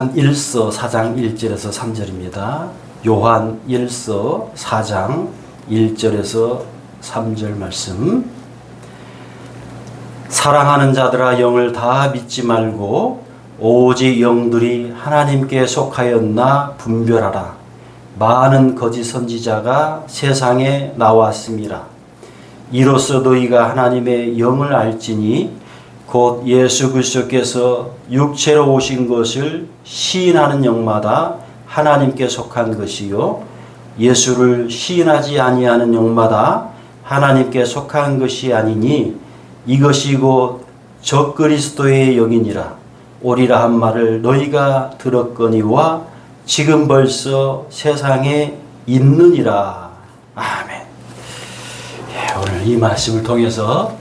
1서 4장 1절에서 3절입니다. 요한 1서 4장 1절에서 3절 말씀. 사랑하는 자들아, 영을 다 믿지 말고 오직 영들이 하나님께 속하였나 분별하라. 많은 거짓 선지자가 세상에 나왔습니다. 이로써 너희가 하나님의 영을 알지니 곧 예수 그리스도께서 육체로 오신 것을 시인하는 영마다 하나님께 속한 것이요, 예수를 시인하지 아니하는 영마다 하나님께 속한 것이 아니니 이것이 곧 적그리스도의 영이니라. 오리라 한 말을 너희가 들었거니와 지금 벌써 세상에 있느니라. 아멘. 오늘 이 말씀을 통해서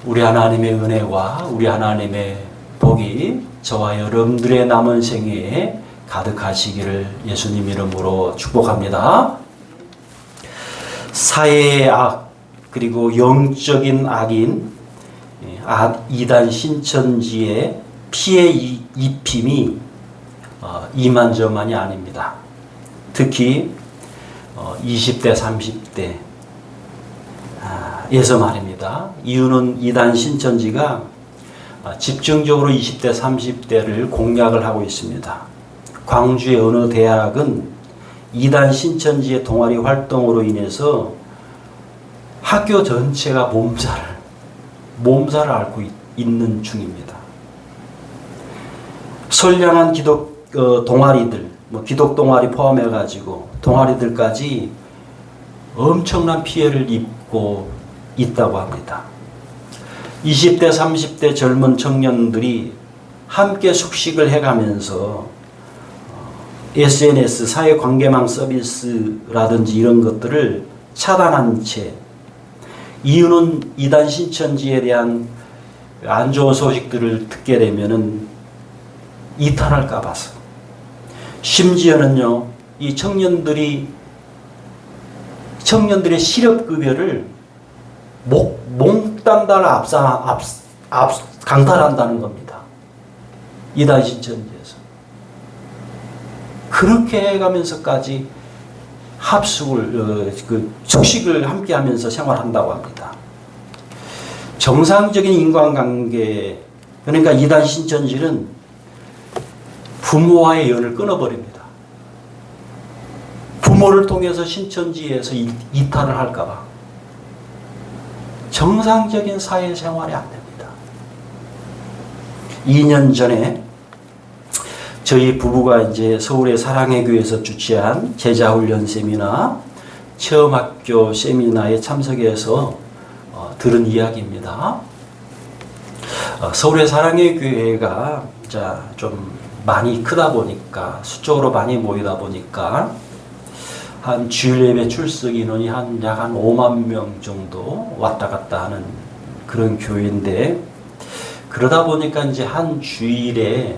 우리 하나님의 은혜와 우리 하나님의 복이 저와 여러분들의 남은 생애에 가득하시기를 예수님 이름으로 축복합니다. 사회의 악, 그리고 영적인 악인 이단 신천지의 피해 입힘이 이만저만이 아닙니다. 특히 20대, 30대 에서 말입니다. 이유는 이단 신천지가 집중적으로 20대, 30대를 공략을 하고 있습니다. 광주의 어느 대학은 이단 신천지의 동아리 활동으로 인해서 학교 전체가 몸살을 앓고 있는 중입니다. 선량한 기독 동아리들, 기독 동아리 포함해가지고 동아리들까지 엄청난 피해를 입고 있다고 합니다. 20대, 30대 젊은 청년들이 함께 숙식을 해가면서 SNS, 사회관계망 서비스라든지 이런 것들을 차단한 채, 이유는 이단 신천지에 대한 안 좋은 소식들을 듣게 되면은 이탈할까 봐서. 심지어는요, 이 청년들의 실업급여를 몽땅 다 강탈한다는 겁니다. 이단 신천지에서. 그렇게 해가면서까지 숙식을 함께 하면서 생활한다고 합니다. 정상적인 인간관계, 그러니까 이단 신천지는 부모와의 연을 끊어버립니다. 부모를 통해서 신천지에서 이탈을 할까봐. 정상적인 사회생활이 안 됩니다. 2년 전에 저희 부부가 이제 서울의 사랑의 교회에서 주최한 제자훈련 세미나, 체험학교 세미나에 참석해서 들은 이야기입니다. 서울의 사랑의 교회가 좀 많이 크다 보니까, 수적으로 많이 모이다 보니까 한 주일 예배 출석 인원이 약 한 5만 명 정도 왔다 갔다 하는 그런 교회인데, 그러다 보니까 이제 한 주일에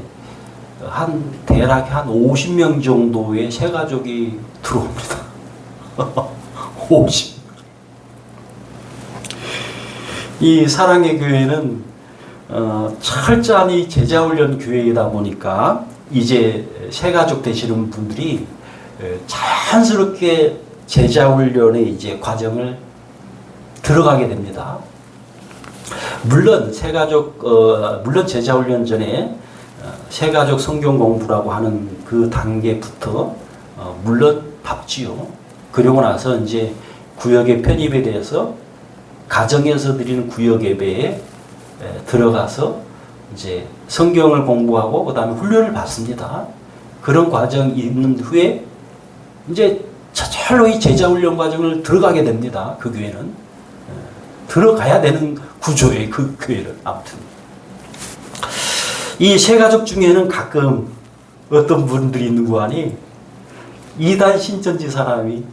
대략 한 50명 정도의 새 가족이 들어옵니다. 50. 이 사랑의 교회는 철저히 제자훈련 교회이다 보니까 이제 새 가족 되시는 분들이 자연스럽게 제자훈련의 이제 과정을 들어가게 됩니다. 물론 물론 제자훈련 전에 새가족 성경 공부라고 하는 그 단계부터 물론 밟지요. 그리고 나서 이제 구역 편입에 대해서 가정에서 드리는 구역 예배에 들어가서 이제 성경을 공부하고 그다음에 훈련을 받습니다. 그런 과정이 있는 후에 이제 저절로 이 제자훈련 과정을 들어가게 됩니다. 그 교회는 들어가야 되는 구조예요. 그 교회는. 아무튼 이 새 가족 중에는 가끔 어떤 분들이 있는 거 아니, 이단 신천지 사람이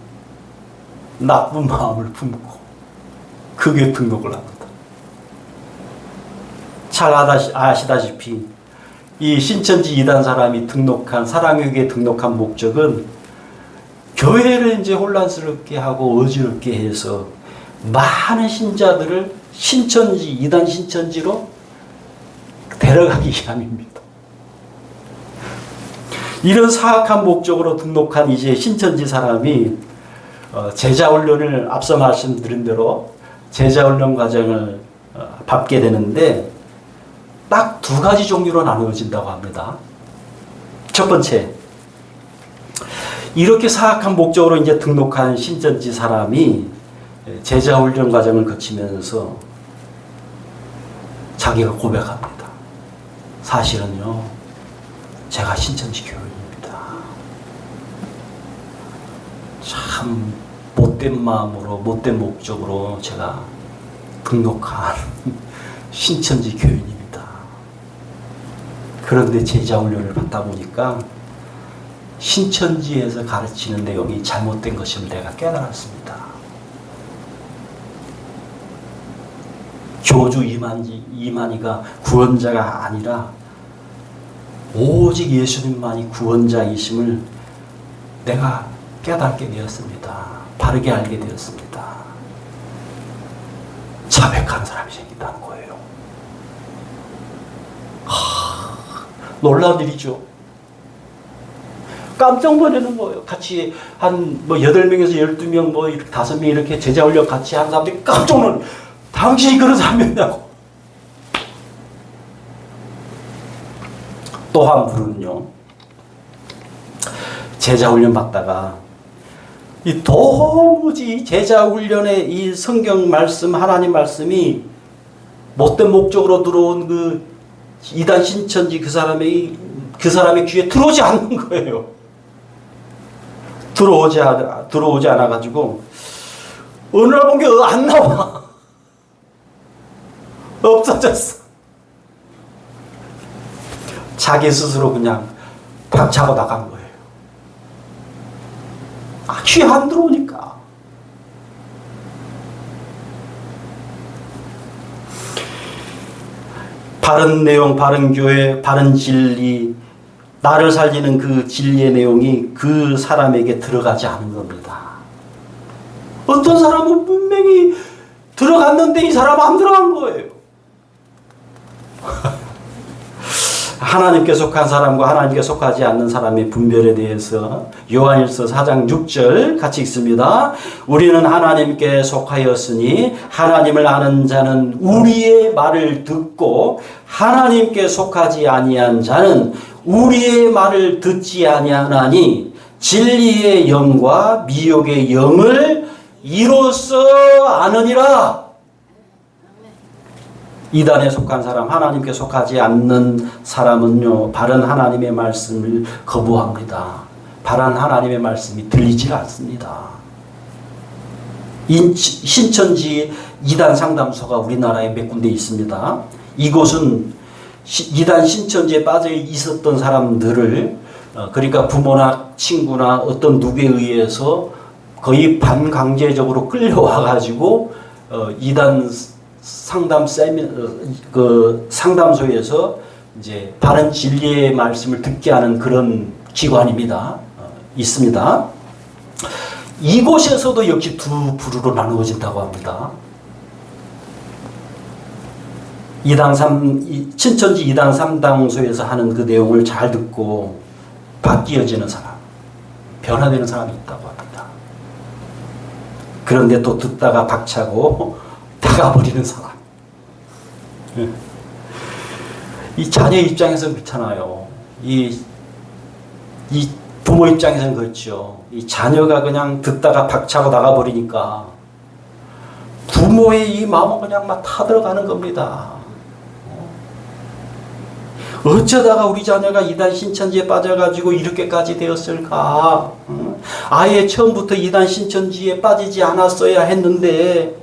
나쁜 마음을 품고 그 교회 등록을 합니다. 잘 아시다시피 이 신천지 이단 사람이 사랑의 교회에 등록한 목적은 교회를 이제 혼란스럽게 하고 어지럽게 해서 많은 신자들을 이단 신천지로 데려가기 위함입니다. 이런 사악한 목적으로 등록한 이제 신천지 사람이 제자훈련을 앞서 말씀드린 대로 제자훈련 과정을 밟게 되는데 딱 두 가지 종류로 나누어진다고 합니다. 첫 번째, 이렇게 사악한 목적으로 이제 등록한 신천지 사람이 제자훈련 과정을 거치면서 자기가 고백합니다. 사실은요, 제가 신천지 교인입니다. 참 못된 마음으로, 못된 목적으로 제가 등록한 신천지 교인입니다. 그런데 제자훈련을 받다 보니까 신천지에서 가르치는 내용이 잘못된 것임을 내가 깨달았습니다. 교주 이만희가 구원자가 아니라 오직 예수님만이 구원자이심을 내가 깨닫게 되었습니다. 바르게 알게 되었습니다. 자백하는 사람이 생긴다는 거예요. 놀라운 일이죠. 깜짝 놀라는 거예요. 같이 한 8명에서 12명, 5명 이렇게 제자훈련 같이 한 사람들이 깜짝 놀라요. 당신이 그런 사람이냐고. 또 한 분은요, 제자훈련 받다가 이 도무지 제자훈련의 이 성경 말씀, 하나님 말씀이 못된 목적으로 들어온 그 이단 신천지 그 사람의 귀에 들어오지 않는 거예요. 들어오지 않아가지고 어느 날 본 게 안 나와. 없어졌어. 자기 스스로 그냥 박차고 나간 거예요. 귀에 안 들어오니까. 바른 내용, 바른 교회, 바른 진리, 나를 살리는 그 진리의 내용이 그 사람에게 들어가지 않은 겁니다. 어떤 사람은 분명히 들어갔는데 이 사람은 안 들어간 거예요. 하나님께 속한 사람과 하나님께 속하지 않는 사람의 분별에 대해서 요한일서 4장 6절 같이 읽습니다. 우리는 하나님께 속하였으니 하나님을 아는 자는 우리의 말을 듣고 하나님께 속하지 아니한 자는 우리의 말을 듣지 아니하나니 진리의 영과 미혹의 영을 이로써 아느니라. 이단에 속한 사람, 하나님께 속하지 않는 사람은요, 바른 하나님의 말씀을 거부합니다. 바른 하나님의 말씀이 들리지 않습니다. 신천지 이단 상담소가 우리나라에 몇 군데 있습니다. 이곳은 이단 신천지에 빠져 있었던 사람들을 그러니까 부모나 친구나 어떤 누구에 의해서 거의 반강제적으로 끌려와 가지고 이단 상담소에서 이제 바른 진리의 말씀을 듣게 하는 그런 기관입니다. 있습니다. 이곳에서도 역시 두 부류로 나누어진다고 합니다. 신천지 이단 상담소에서 하는 그 내용을 잘 듣고 바뀌어지는 사람, 변화되는 사람이 있다고 합니다. 그런데 또 듣다가 박차고 나가버리는 사람. 이 자녀 입장에서 그렇잖아요. 이 부모 입장에서는 그렇죠. 이 자녀가 그냥 듣다가 박차고 나가버리니까 부모의 이 마음은 그냥 막 타들어가는 겁니다. 어쩌다가 우리 자녀가 이단 신천지에 빠져가지고 이렇게까지 되었을까? 아예 처음부터 이단 신천지에 빠지지 않았어야 했는데,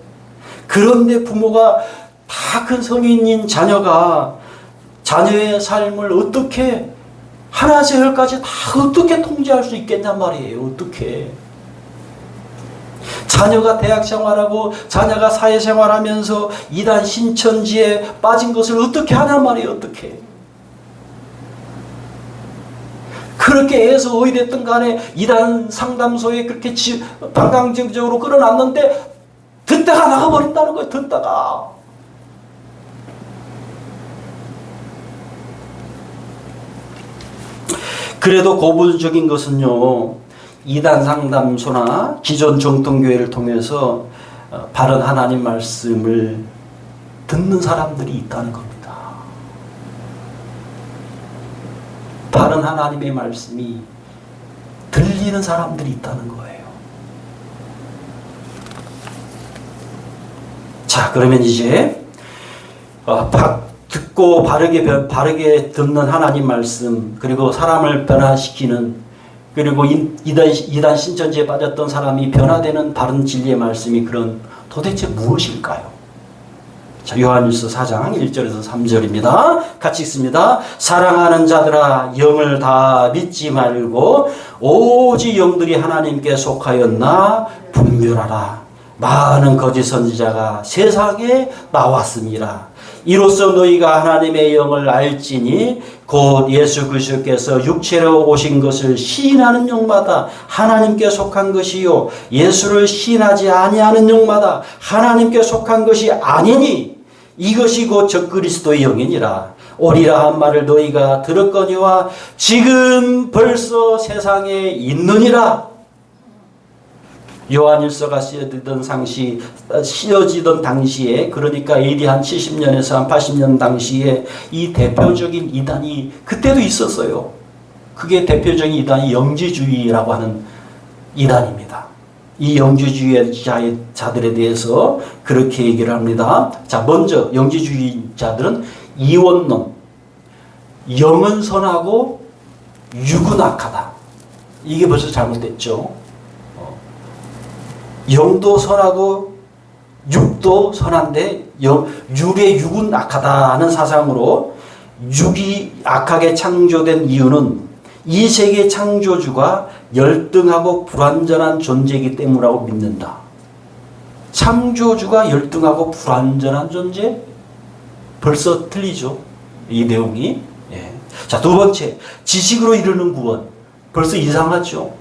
그런데 부모가 다 큰 성인인 자녀가 자녀의 삶을 어떻게 하나에서 열까지 다 어떻게 통제할 수 있겠냔 말이에요. 어떻게. 자녀가 대학 생활하고 자녀가 사회생활하면서 이단 신천지에 빠진 것을 어떻게 하냔 말이에요. 어떻게. 그렇게 해서 어디됐든 간에 이단 상담소에 그렇게 반강제적으로 끌어놨는데 듣다가 나가버린다는 거예요. 듣다가. 그래도 고불적인 것은요, 이단 상담소나 기존 정통교회를 통해서 바른 하나님 말씀을 듣는 사람들이 있다는 겁니다. 바른 하나님의 말씀이 들리는 사람들이 있다는 거예요. 자, 그러면 이제 듣고 바르게 듣는 하나님 말씀, 그리고 사람을 변화시키는, 그리고 이단 신천지에 빠졌던 사람이 변화되는 바른 진리의 말씀이 그런 도대체 무엇일까요? 자, 요한일서 4장 1절에서 3절입니다. 같이 읽습니다. 사랑하는 자들아, 영을 다 믿지 말고 오직 영들이 하나님께 속하였나 분별하라. 많은 거짓 선지자가 세상에 나왔습니다. 이로써 너희가 하나님의 영을 알지니 곧 예수 그리스도께서 육체로 오신 것을 시인하는 영마다 하나님께 속한 것이요 예수를 시인하지 아니하는 영마다 하나님께 속한 것이 아니니 이것이 곧 적그리스도의 영이니라. 오리라 한 말을 너희가 들었거니와 지금 벌써 세상에 있느니라. 요한일서가 씌어지던 당시에, 그러니까 AD 한 70년에서 한 80년 당시에 이 대표적인 이단이 그때도 있었어요. 그게 대표적인 이단이 영지주의라고 하는 이단입니다. 이 영지주의자들에 대해서 그렇게 얘기를 합니다. 자, 먼저 영지주의자들은 이원론, 영은 선하고 육은 악하다. 이게 벌써 잘못됐죠. 영도 선하고 육도 선한데 육은 악하다는 사상으로 육이 악하게 창조된 이유는 이 세계 창조주가 열등하고 불완전한 존재이기 때문이라고 믿는다. 창조주가 열등하고 불완전한 존재? 벌써 틀리죠, 이 내용이. 예. 자, 두 번째, 지식으로 이루는 구원. 벌써 이상하죠.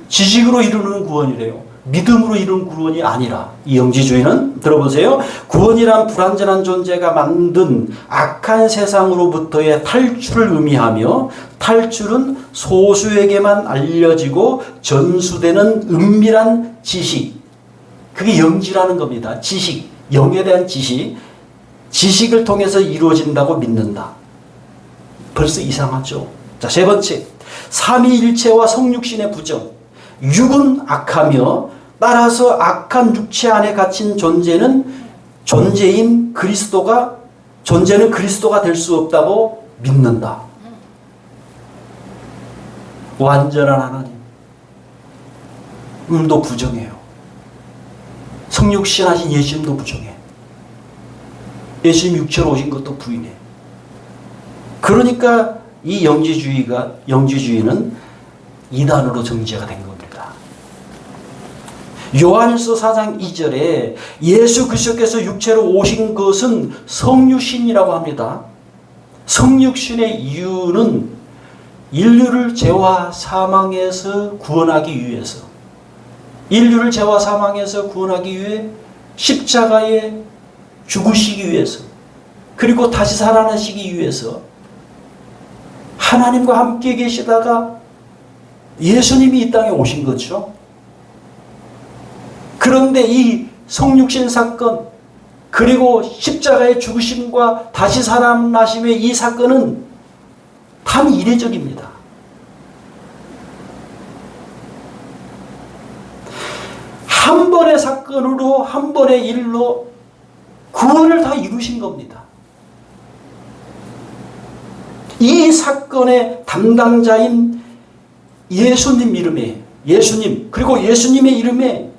지식으로 이루는 구원이래요. 믿음으로 이룬 구원이 아니라. 이 영지주의는 들어보세요. 구원이란 불완전한 존재가 만든 악한 세상으로부터의 탈출을 의미하며, 탈출은 소수에게만 알려지고 전수되는 은밀한 지식, 그게 영지라는 겁니다. 지식, 영에 대한 지식, 지식을 통해서 이루어진다고 믿는다. 벌써 이상하죠. 자, 세 번째, 삼위일체와 성육신의 부정. 육은 악하며 따라서 악한 육체 안에 갇힌 존재는 그리스도가 될 수 없다고 믿는다. 완전한 하나님도 부정해요. 성육신 하신 예수님도 부정해. 예수님 육체로 오신 것도 부인해. 그러니까 이 영지주의는 이단으로 정죄가 된 겁니다. 요한일서 4장 2절에 예수 그리스도께서 육체로 오신 것은 성육신이라고 합니다. 성육신의 이유는 인류를 죄와 사망에서 구원하기 위해서, 인류를 죄와 사망에서 구원하기 위해 십자가에 죽으시기 위해서, 그리고 다시 살아나시기 위해서 하나님과 함께 계시다가 예수님이 이 땅에 오신 거죠. 그런데 이 성육신 사건, 그리고 십자가의 죽으심과 다시 살아나심의 이 사건은 단 이례적입니다. 한 번의 사건으로, 한 번의 일로 구원을 다 이루신 겁니다. 이 사건의 담당자인 예수님 이름에, 그리고 예수님의 이름에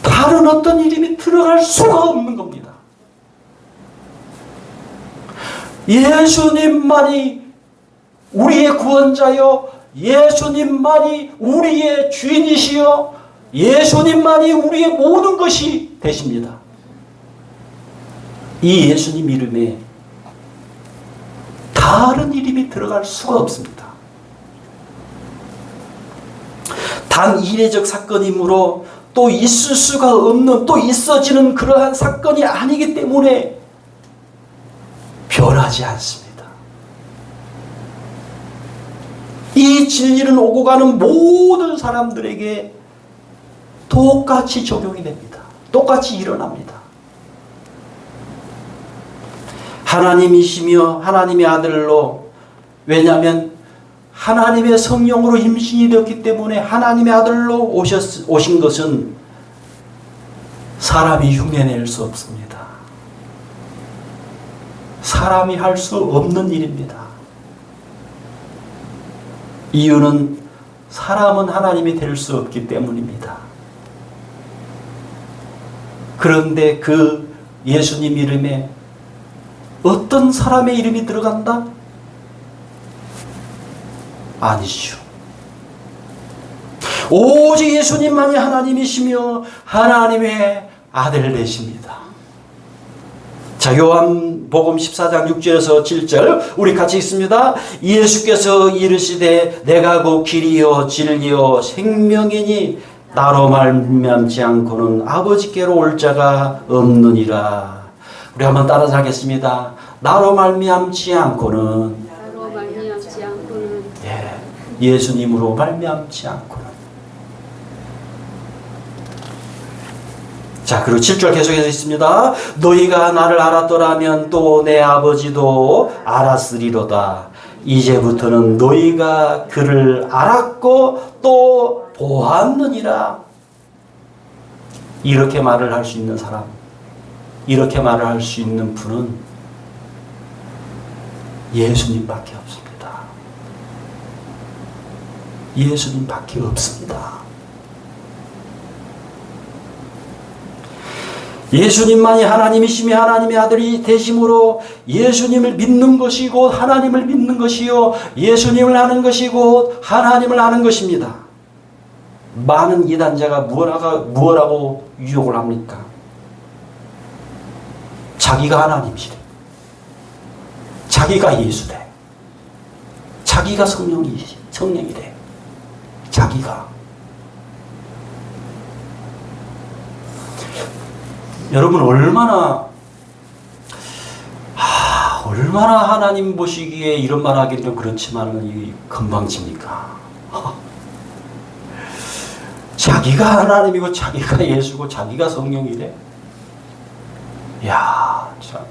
다른 어떤 이름이 들어갈 수가 없는 겁니다. 예수님만이 우리의 구원자요, 예수님만이 우리의 주인이시여, 예수님만이 우리의 모든 것이 되십니다. 이 예수님 이름에 다른 이름이 들어갈 수가 없습니다. 단 이례적 사건이므로 또 있을 수가 없는, 또 있어지는 그러한 사건이 아니기 때문에 변하지 않습니다. 이 진리는 오고 가는 모든 사람들에게 똑같이 적용이 됩니다. 똑같이 일어납니다. 하나님이시며 하나님의 아들로, 왜냐하면 하나님의 성령으로 임신이 되었기 때문에 하나님의 아들로 오신 것은 사람이 흉내낼 수 없습니다. 사람이 할 수 없는 일입니다. 이유는 사람은 하나님이 될 수 없기 때문입니다. 그런데 그 예수님 이름에 어떤 사람의 이름이 들어간다? 아니죠. 오직 예수님만이 하나님이시며 하나님의 아들 되십니다. 자, 요한복음 14장 6절에서 7절 우리 같이 읽습니다. 예수께서 이르시되 내가 곧 길이요 진리요 생명이니 나로 말미암지 않고는 아버지께로 올 자가 없느니라. 우리 한번 따라서 하겠습니다. 나로 말미암지 않고는, 예수님으로 말미암지 않고는. 자, 그리고 7절 계속해서 있습니다. 너희가 나를 알았더라면 또 내 아버지도 알았으리로다. 이제부터는 너희가 그를 알았고 또 보았느니라. 이렇게 말을 할 수 있는 사람, 이렇게 말을 할 수 있는 분은 예수님밖에 없습니다. 예수님밖에 없습니다. 예수님만이 하나님이시며 하나님의 아들이 되심으로 예수님을 믿는 것이 곧 하나님을 믿는 것이요 예수님을 아는 것이 곧 하나님을 아는 것입니다. 많은 이단자가 무엇라고 유혹을 합니까? 자기가 하나님이래, 자기가 예수래, 자기가 성령이래, 자기가. 여러분 얼마나 하나님 보시기에 이런 말 하기는 좀 그렇지만 이 건방집니까? 자기가 하나님이고 자기가 예수고 자기가 성령이래. 야, 참.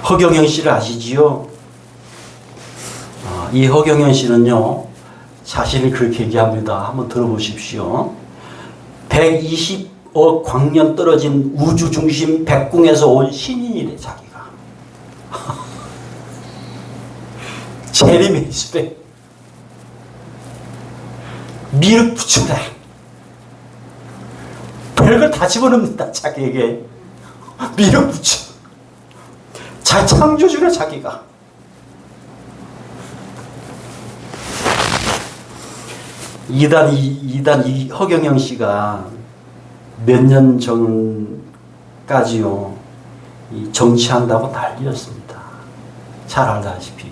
허경영 씨를 아시지요? 이 허경영 씨는요, 자신을 그렇게 얘기합니다. 한번 들어보십시오. 120억 광년 떨어진 우주 중심 백궁에서 온 신인이래, 자기가. 재림의 미륵 부처다. 별걸 다 집어넣는다, 자기에게. 미륵 부처. 창조주래, 자기가. 이단 허경영 씨가 몇 년 전까지요, 정치한다고 난리였습니다. 잘 알다시피.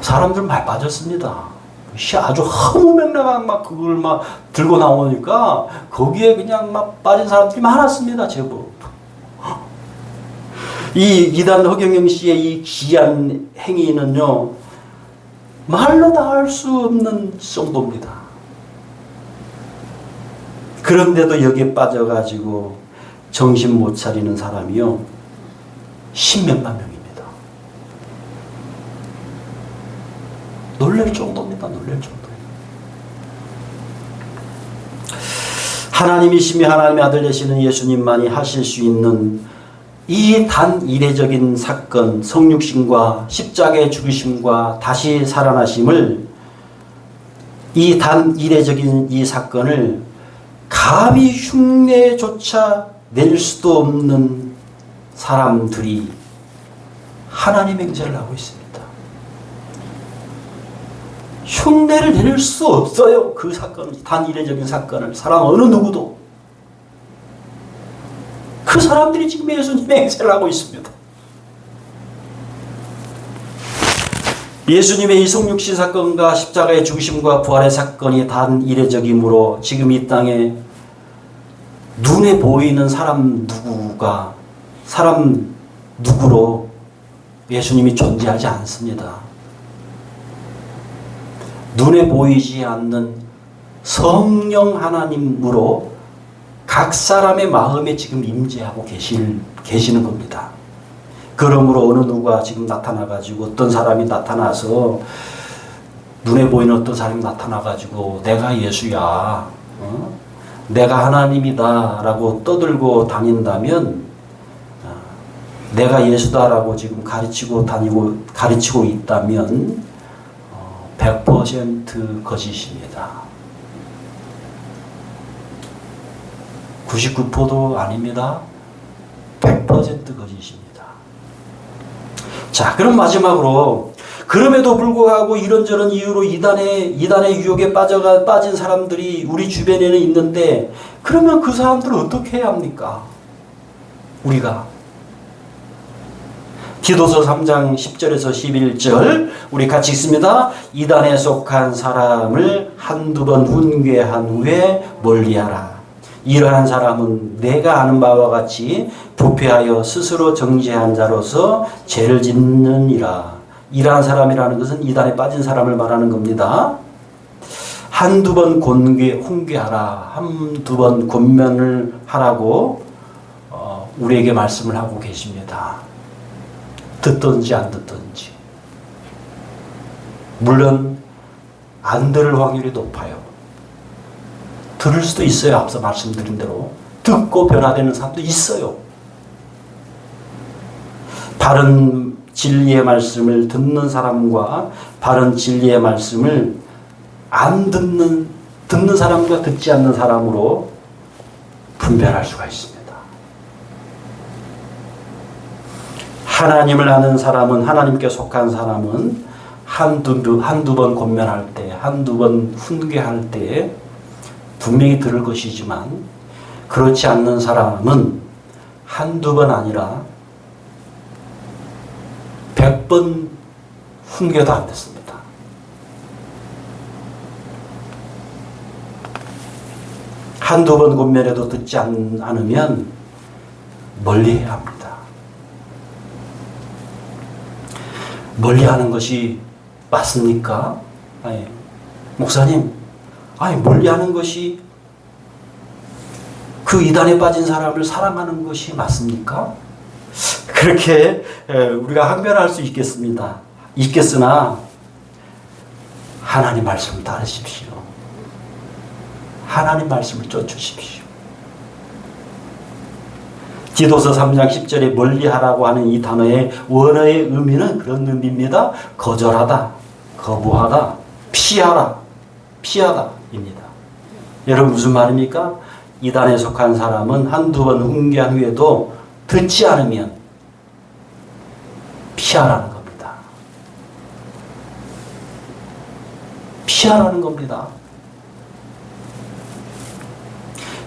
사람들 말 빠졌습니다. 아주 허무맹랑한 막 그걸 막 들고 나오니까 거기에 그냥 막 빠진 사람들이 많았습니다, 제법. 이 이단 허경영 씨의 이 기이한 행위는요, 말로 다 할 수 없는 정도입니다. 그런데도 여기에 빠져가지고 정신 못 차리는 사람이요, 십몇만 명입니다. 놀랄 정도입니다. 놀랄 정도. 하나님이시며 하나님의 아들 되시는 예수님만이 하실 수 있는 이 단 이례적인 사건, 성육신과 십자가의 죽으심과 다시 살아나심을, 이 단 이례적인 이 사건을 감히 흉내조차 낼 수도 없는 사람들이 하나님 행세를 하고 있습니다. 흉내를 낼 수 없어요. 그 사건을, 단 이례적인 사건을 사람 어느 누구도. 그 사람들이 지금 예수님의 행세를 하고 있습니다. 예수님의 이 성육신 사건과 십자가의 죽으심과 부활의 사건이 단 이례적이므로 지금 이 땅에 눈에 보이는 사람 누구로 예수님이 존재하지 않습니다. 눈에 보이지 않는 성령 하나님으로 각 사람의 마음에 지금 임재하고 계시는 겁니다. 그러므로 어느 누가 지금 나타나가지고 어떤 사람이 나타나서 눈에 보이는 어떤 사람이 나타나가지고 내가 예수야, 내가 하나님이다 라고 떠들고 다닌다면 내가 예수다라고 지금 가르치고 있다면 100% 거짓입니다. 99%도 아닙니다. 100% 거짓입니다. 자, 그럼 마지막으로 그럼에도 불구하고 이런저런 이유로 이단의 유혹에 빠진 사람들이 우리 주변에는 있는데 그러면 그 사람들은 어떻게 해야 합니까? 우리가 디도서 3장 10절에서 11절 우리 같이 읽습니다. 이단에 속한 사람을 한두 번 훈계한 후에 멀리하라. 이러한 사람은 내가 아는 바와 같이 부패하여 스스로 정죄한 자로서 죄를 짓느니라. 이러한 사람이라는 것은 이단에 빠진 사람을 말하는 겁니다. 한두 번 훈계하라. 한두 번 권면을 하라고 우리에게 말씀을 하고 계십니다. 듣든지 안 듣든지. 물론 안 들을 확률이 높아요. 들을 수도 있어요. 앞서 말씀드린 대로. 듣고 변화되는 사람도 있어요. 바른 진리의 말씀을 듣는 사람과 바른 진리의 말씀을 안 듣는 사람과 듣지 않는 사람으로 분별할 수가 있습니다. 하나님을 아는 사람은, 하나님께 속한 사람은 한두 번 권면할 때, 한두 번 훈계할 때 분명히 들을 것이지만 그렇지 않는 사람은 한두 번 아니라 100번 훈계도 안 됐습니다. 한두 번 권면해도 듣지 않으면 멀리해야 합니다. 멀리하는 것이 맞습니까? 아니, 목사님, 멀리하는 것이 그 이단에 빠진 사람을 사랑하는 것이 맞습니까? 그렇게 우리가 항변할 수 있겠으나 하나님 말씀을 따르십시오. 하나님 말씀을 쫓으십시오. 디도서 3장 10절에 멀리하라고 하는 이 단어의 원어의 의미는 그런 의미입니다. 거절하다, 거부하다, 피하다입니다. 여러분 무슨 말입니까? 이단에 속한 사람은 한두 번 훈계한 후에도 듣지 않으면 피하라는 겁니다. 피하라는 겁니다.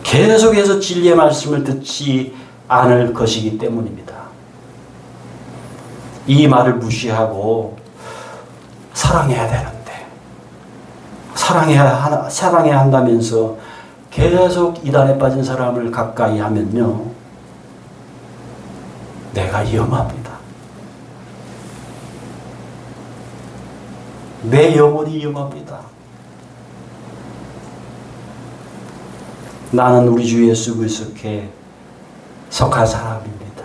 계속해서 진리의 말씀을 듣지 않을 것이기 때문입니다. 이 말을 무시하고 사랑해야 되는데 사랑해야 한다면서 계속 이단에 빠진 사람을 가까이 하면요, 내가 위험합니다. 내 영혼이 위험합니다. 나는 우리 주 예수 그리스도께 속한 사람입니다.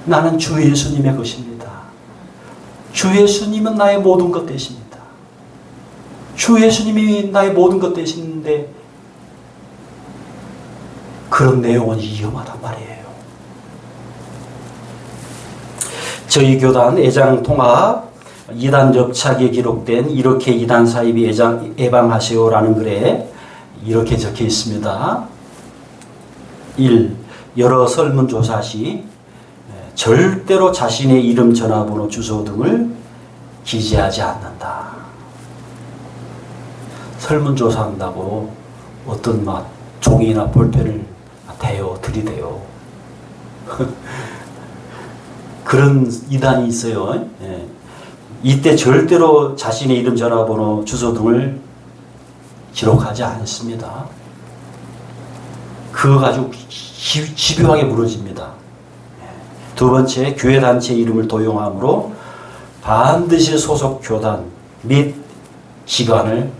나는 주 예수님의 것입니다. 주 예수님은 나의 모든 것 되십니다. 주 예수님이 나의 모든 것 되시는데 그런 내 영혼이 위험하단 말이에요. 저희 교단 애장통합 이단 접착에 기록된 이렇게 이단 사입이 예방하세요라는 글에 이렇게 적혀 있습니다. 1. 여러 설문조사 시 절대로 자신의 이름, 전화번호, 주소 등을 기재하지 않는다. 설문조사한다고 어떤 종이나 볼펜을 들이대요. 그런 이단이 있어요. 이때 절대로 자신의 이름, 전화번호, 주소 등을 기록하지 않습니다. 그거 가지고 집요하게 무너집니다. 두 번째, 교회 단체 이름을 도용함으로 반드시 소속 교단 및 기관을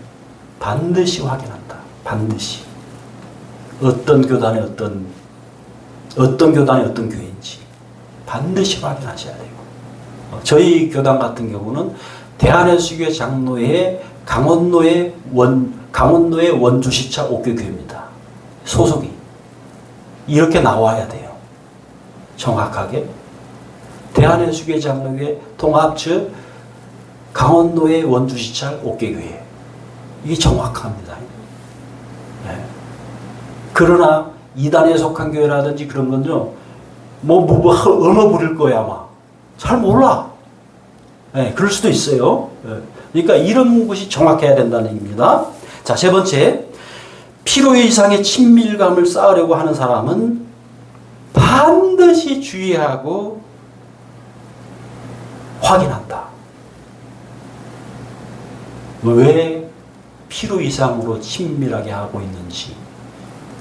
반드시 확인한다. 반드시. 어떤 교단의 어떤 교단의 어떤 교회인지 반드시 확인하셔야 돼요. 저희 교단 같은 경우는 대한예수교회 장로회 강원도의 원주시차 옥교교회입니다. 소속이. 이렇게 나와야 돼요. 정확하게. 대한예수교회 장로회 통합 즉 강원도의 원주시차 옥교교회. 이게 정확합니다. 네. 그러나 이단에 속한 교회라든지 그런 건요, 언어 부릴 거야, 아마. 잘 몰라. 네, 그럴 수도 있어요. 네. 그러니까 이런 것이 정확해야 된다는 얘기입니다. 자, 세 번째. 필요 이상의 친밀감을 쌓으려고 하는 사람은 반드시 주의하고 확인한다. 왜 필요 이상으로 친밀하게 하고 있는지,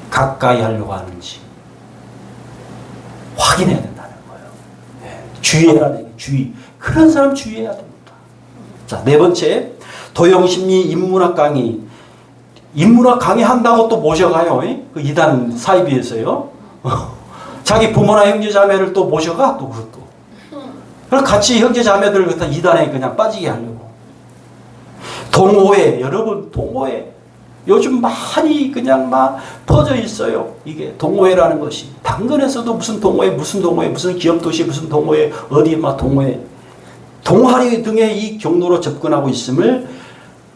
가까이 하려고 하는지 확인해야 된다는 거예요. 네. 주의해야 돼요. 주의. 그런 사람 주의해야 됩니다. 자, 네 번째. 도용심리 인문학 강의. 인문학 강의 한다고 또 모셔가요. 그 이단 사이비에서요. 자기 부모나 형제 자매를 또 모셔가 또 그것도. 그럼 같이 형제 자매들을 갖다 이단에 그냥 빠지게 하려고. 동호회, 여러분 동호회. 요즘 많이 그냥 막 퍼져 있어요. 이게 동호회라는 것이. 당근에서도 무슨 동호회, 무슨 기업도시, 무슨 동호회, 어디 막 동호회. 동아리 등의 이 경로로 접근하고 있음을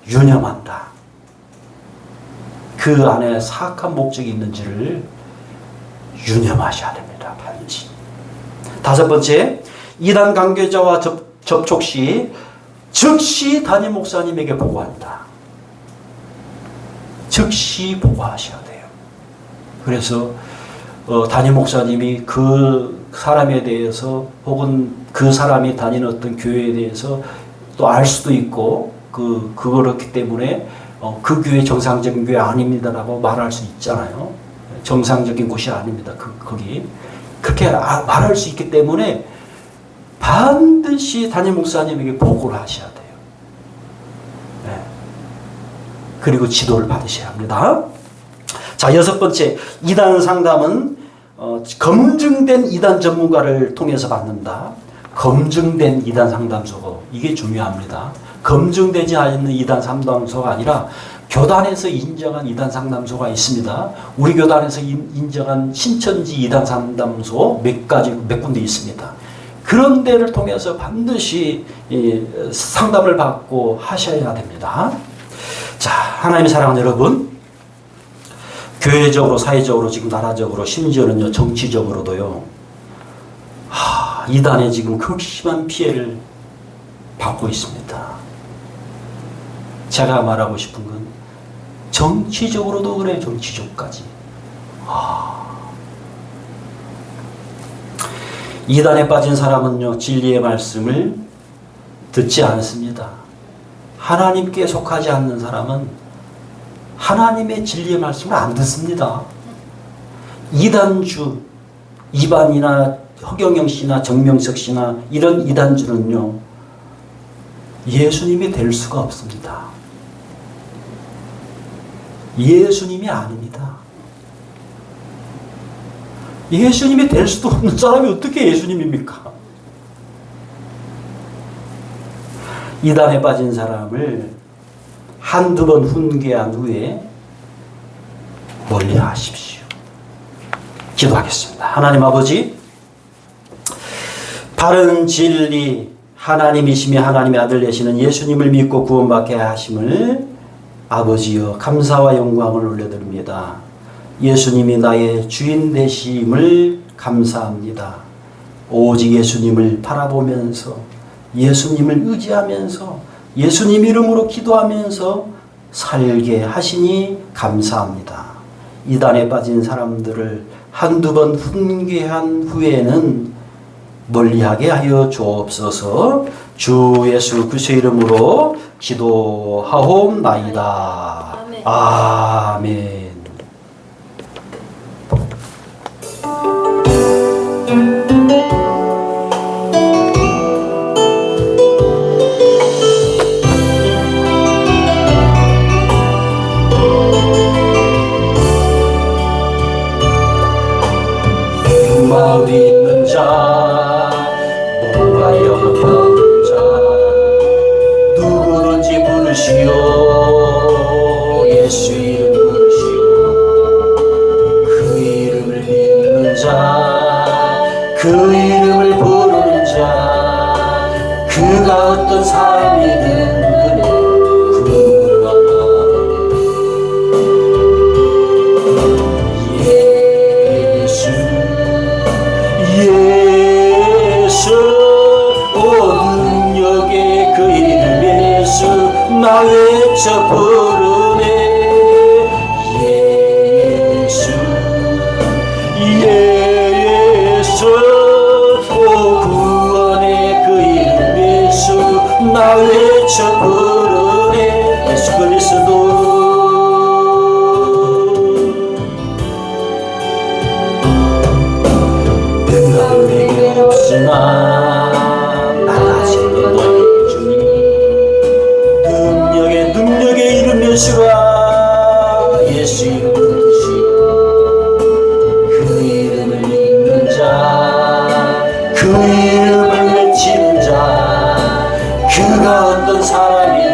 유념한다. 그 안에 사악한 목적이 있는지를 유념하셔야 됩니다. 반드시. 다섯 번째, 이단 관계자와 접촉 시 즉시 담임 목사님에게 보고한다. 즉시 보고하셔야 돼요. 그래서 담임 목사님이 그 사람에 대해서 혹은 그 사람이 다니는 어떤 교회에 대해서 또 알 수도 있고 그렇기 때문에 그 교회 정상적인 교회 아닙니다라고 말할 수 있잖아요. 정상적인 곳이 아닙니다. 거기 그렇게 말할 수 있기 때문에 반드시 담임 목사님에게 보고를 하셔야 돼요. 네. 그리고 지도를 받으셔야 합니다. 자, 여섯 번째, 이단 상담은 검증된 이단 전문가를 통해서 받는다. 검증된 이단 상담소, 이게 중요합니다. 검증되지 않는 이단 상담소가 아니라 교단에서 인정한 이단 상담소가 있습니다. 우리 교단에서 인정한 신천지 이단 상담소 몇 군데 있습니다. 그런 데를 통해서 반드시 상담을 받고 하셔야 됩니다. 자, 하나님의 사랑하는 여러분, 교회적으로, 사회적으로, 지금 나라적으로, 심지어는요 정치적으로도요, 이단에 지금 극심한 피해를 받고 있습니다. 제가 말하고 싶은 건 정치적으로도 그래, 정치적까지. 이단에 빠진 사람은요, 진리의 말씀을 듣지 않습니다. 하나님께 속하지 않는 사람은 하나님의 진리의 말씀을 안 듣습니다. 이단주, 이반이나 허경영 씨나 정명석 씨나 이런 이단주는요, 예수님이 될 수가 없습니다. 예수님이 아닙니다. 예수님이 될 수도 없는 사람이 어떻게 예수님입니까? 이단에 빠진 사람을 한두 번 훈계한 후에 멀리 하십시오. 기도하겠습니다. 하나님 아버지, 바른 진리, 하나님이시며 하나님의 아들 되시는 예수님을 믿고 구원받게 하심을 아버지여 감사와 영광을 올려드립니다. 예수님이 나의 주인 되심을 감사합니다. 오직 예수님을 바라보면서, 예수님을 의지하면서, 예수님 이름으로 기도하면서 살게 하시니 감사합니다. 이단에 빠진 사람들을 한두 번 훈계한 후에는 멀리하게 하여 주옵소서. 주 예수 그리스도의 이름으로 기도하옵나이다. 아멘. 아멘. 부르시오 예수 이름 부르시오 그 이름을 믿는 자 그 이름을 부르는 자 그가 어떤 사람이든 그는 구원하리 예수 예수 오 능력의 그 이름 예수 나 외쳐 부르네 예수 예수 오 구원의 그 이름 예수 나 외쳐 부르네 예수 그리스도 능력은 내게 없으나 나가시는 너의 주님 능력의 이름 예수가 예수 이름 부르시오 그 이름을 믿는 자 그 이름을 외치는 자 그가 어떤 사람이든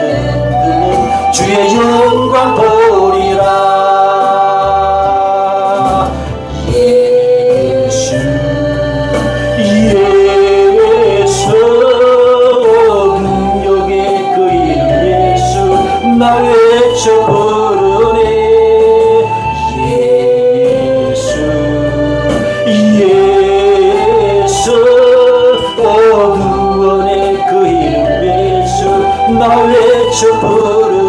그는 주의 영광 보리라 예수 예수 능력의 그 이름 예수 나 외쳐 부르네 예수 예수 오 구원의 그 이름 예수 나 외쳐 부르네